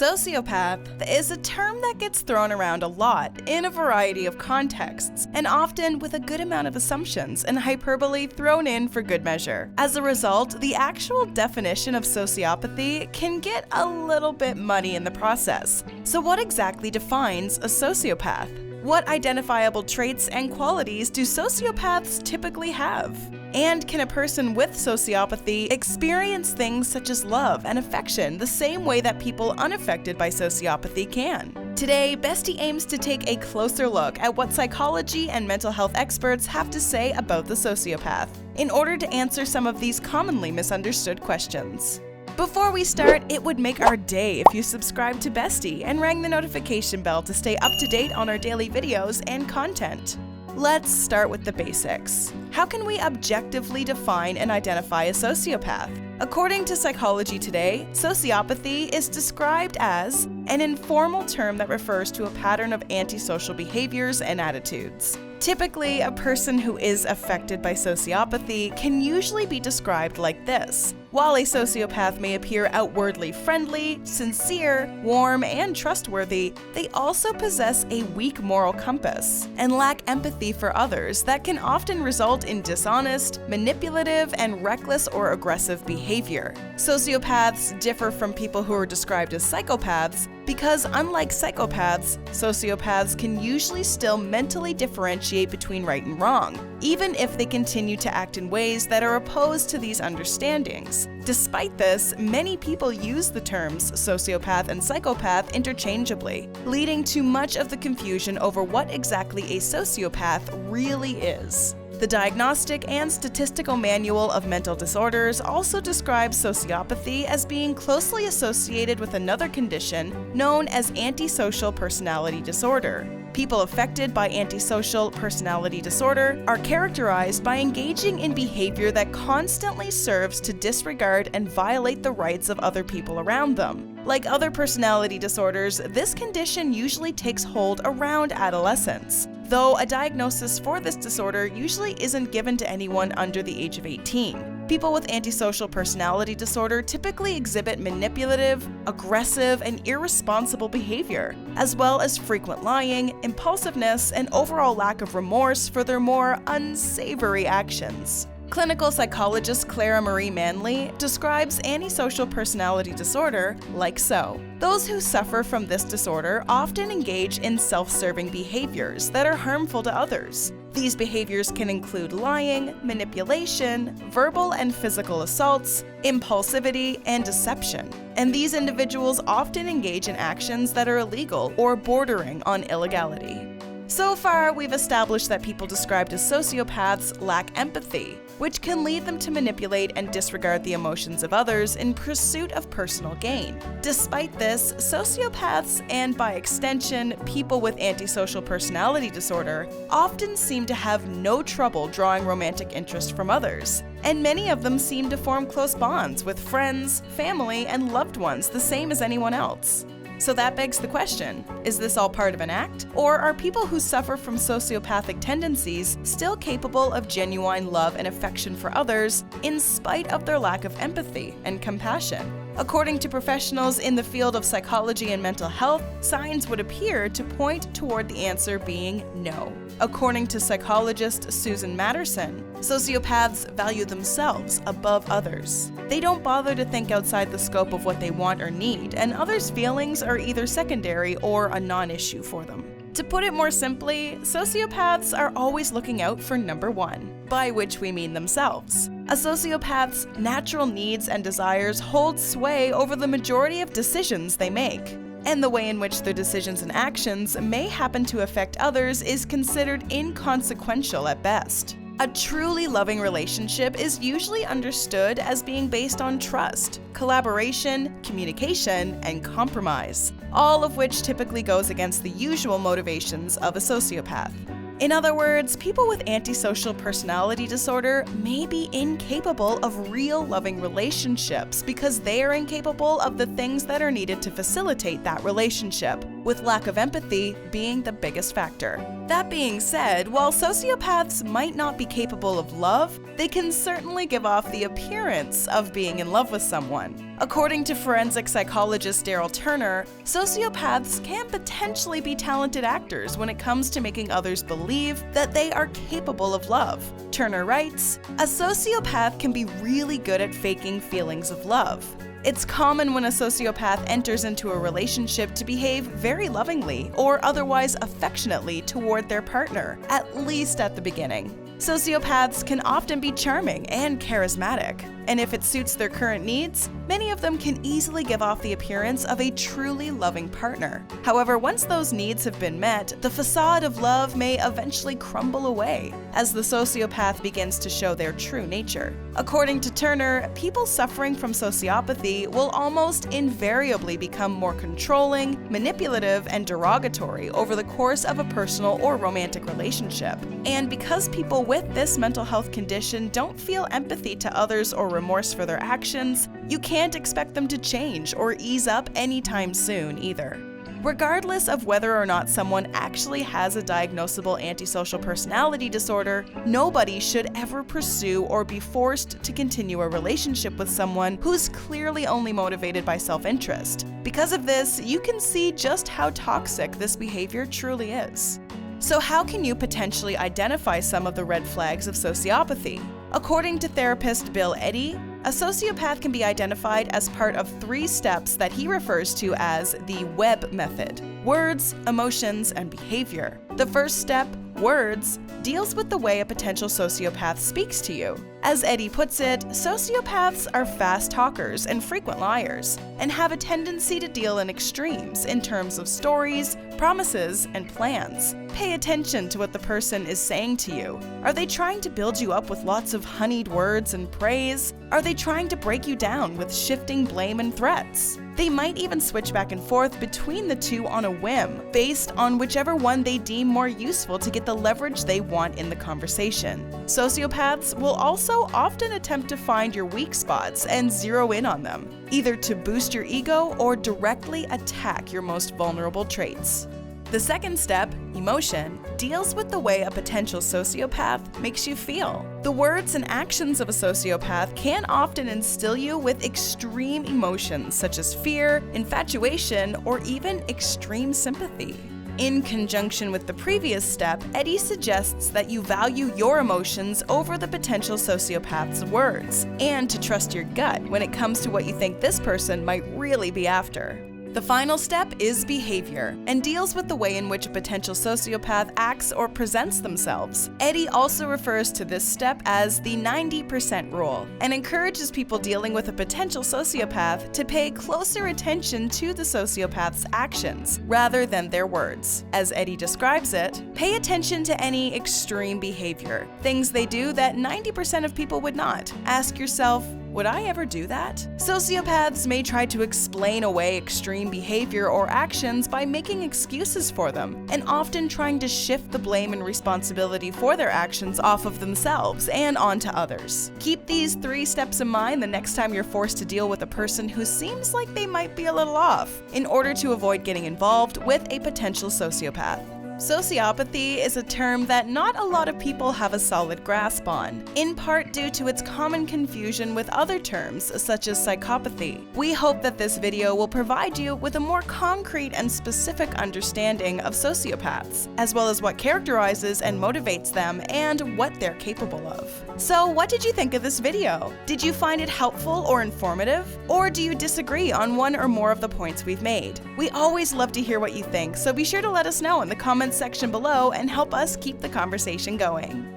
Sociopath is a term that gets thrown around a lot in a variety of contexts, and often with a good amount of assumptions and hyperbole thrown in for good measure. As a result, the actual definition of sociopathy can get a little bit muddy in the process. So what exactly defines a sociopath? What identifiable traits and qualities do sociopaths typically have? And can a person with sociopathy experience things such as love and affection the same way that people unaffected by sociopathy can? Today, Bestie aims to take a closer look at what psychology and mental health experts have to say about the sociopath, in order to answer some of these commonly misunderstood questions. Before we start, it would make our day if you subscribe to Bestie and rang the notification bell to stay up to date on our daily videos and content. Let's start with the basics. How can we objectively define and identify a sociopath? According to Psychology Today, sociopathy is described as an informal term that refers to a pattern of antisocial behaviors and attitudes. Typically, a person who is affected by sociopathy can usually be described like this. While a sociopath may appear outwardly friendly, sincere, warm, and trustworthy, they also possess a weak moral compass and lack empathy for others that can often result in dishonest, manipulative, and reckless or aggressive behavior. Sociopaths differ from people who are described as psychopaths because, unlike psychopaths, sociopaths can usually still mentally differentiate between right and wrong, even if they continue to act in ways that are opposed to these understandings. Despite this, many people use the terms sociopath and psychopath interchangeably, leading to much of the confusion over what exactly a sociopath really is. The Diagnostic and Statistical Manual of Mental Disorders also describes sociopathy as being closely associated with another condition known as antisocial personality disorder. People affected by antisocial personality disorder are characterized by engaging in behavior that constantly serves to disregard and violate the rights of other people around them. Like other personality disorders, this condition usually takes hold around adolescence, though a diagnosis for this disorder usually isn't given to anyone under the age of 18. People with antisocial personality disorder typically exhibit manipulative, aggressive, and irresponsible behavior, as well as frequent lying, impulsiveness, and overall lack of remorse for their more unsavory actions. Clinical psychologist Clara Marie Manley describes antisocial personality disorder like so. Those who suffer from this disorder often engage in self-serving behaviors that are harmful to others. These behaviors can include lying, manipulation, verbal and physical assaults, impulsivity, and deception. And these individuals often engage in actions that are illegal or bordering on illegality. So far, we've established that people described as sociopaths lack empathy, which can lead them to manipulate and disregard the emotions of others in pursuit of personal gain. Despite this, sociopaths, and by extension, people with antisocial personality disorder, often seem to have no trouble drawing romantic interest from others, and many of them seem to form close bonds with friends, family, and loved ones the same as anyone else. So that begs the question, is this all part of an act? Or are people who suffer from sociopathic tendencies still capable of genuine love and affection for others in spite of their lack of empathy and compassion? According to professionals in the field of psychology and mental health, signs would appear to point toward the answer being no. According to psychologist Susan Matterson, sociopaths value themselves above others. They don't bother to think outside the scope of what they want or need, and others' feelings are either secondary or a non-issue for them. To put it more simply, sociopaths are always looking out for number one, by which we mean themselves. A sociopath's natural needs and desires hold sway over the majority of decisions they make, and the way in which their decisions and actions may happen to affect others is considered inconsequential at best. A truly loving relationship is usually understood as being based on trust, collaboration, communication, and compromise, all of which typically goes against the usual motivations of a sociopath. In other words, people with antisocial personality disorder may be incapable of real loving relationships because they are incapable of the things that are needed to facilitate that relationship, with lack of empathy being the biggest factor. That being said, while sociopaths might not be capable of love, they can certainly give off the appearance of being in love with someone. According to forensic psychologist Daryl Turner, sociopaths can potentially be talented actors when it comes to making others believe that they are capable of love. Turner writes, "A sociopath can be really good at faking feelings of love. It's common when a sociopath enters into a relationship to behave very lovingly or otherwise affectionately toward their partner, at least at the beginning. Sociopaths can often be charming and charismatic, and if it suits their current needs, many of them can easily give off the appearance of a truly loving partner. However, once those needs have been met, the facade of love may eventually crumble away as the sociopath begins to show their true nature." According to Turner, people suffering from sociopathy will almost invariably become more controlling, manipulative, and derogatory over the course of a personal or romantic relationship. And because people with this mental health condition don't feel empathy to others or remorse for their actions, you can't expect them to change or ease up anytime soon either. Regardless of whether or not someone actually has a diagnosable antisocial personality disorder, nobody should ever pursue or be forced to continue a relationship with someone who's clearly only motivated by self-interest. Because of this, you can see just how toxic this behavior truly is. So how can you potentially identify some of the red flags of sociopathy? According to therapist Bill Eddy, a sociopath can be identified as part of 3 steps that he refers to as the WEB method: words, emotions, and behavior. The first step, words, deals with the way a potential sociopath speaks to you. As Eddy puts it, sociopaths are fast talkers and frequent liars, and have a tendency to deal in extremes in terms of stories, promises, and plans. Pay attention to what the person is saying to you. Are they trying to build you up with lots of honeyed words and praise? Are they trying to break you down with shifting blame and threats? They might even switch back and forth between the two on a whim, based on whichever one they deem more useful to get the leverage they want in the conversation. Sociopaths will also often attempt to find your weak spots and zero in on them, either to boost your ego or directly attack your most vulnerable traits. The second step, emotion, deals with the way a potential sociopath makes you feel. The words and actions of a sociopath can often instill you with extreme emotions such as fear, infatuation, or even extreme sympathy. In conjunction with the previous step, Eddy suggests that you value your emotions over the potential sociopath's words, and to trust your gut when it comes to what you think this person might really be after. The final step is behavior, and deals with the way in which a potential sociopath acts or presents themselves. Eddy also refers to this step as the 90% rule, and encourages people dealing with a potential sociopath to pay closer attention to the sociopath's actions, rather than their words. As Eddy describes it, pay attention to any extreme behavior, things they do that 90% of people would not. Ask yourself, would I ever do that? Sociopaths may try to explain away extreme behavior or actions by making excuses for them, and often trying to shift the blame and responsibility for their actions off of themselves and onto others. Keep these 3 steps in mind the next time you're forced to deal with a person who seems like they might be a little off, in order to avoid getting involved with a potential sociopath. Sociopathy is a term that not a lot of people have a solid grasp on, in part due to its common confusion with other terms such as psychopathy. We hope that this video will provide you with a more concrete and specific understanding of sociopaths, as well as what characterizes and motivates them and what they're capable of. So what did you think of this video? Did you find it helpful or informative? Or do you disagree on one or more of the points we've made? We always love to hear what you think, so be sure to let us know in the comments section below and help us keep the conversation going.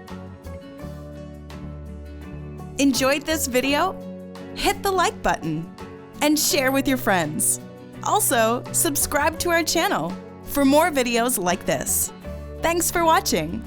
Enjoyed this video? Hit the like button and share with your friends. Also, subscribe to our channel for more videos like this. Thanks for watching.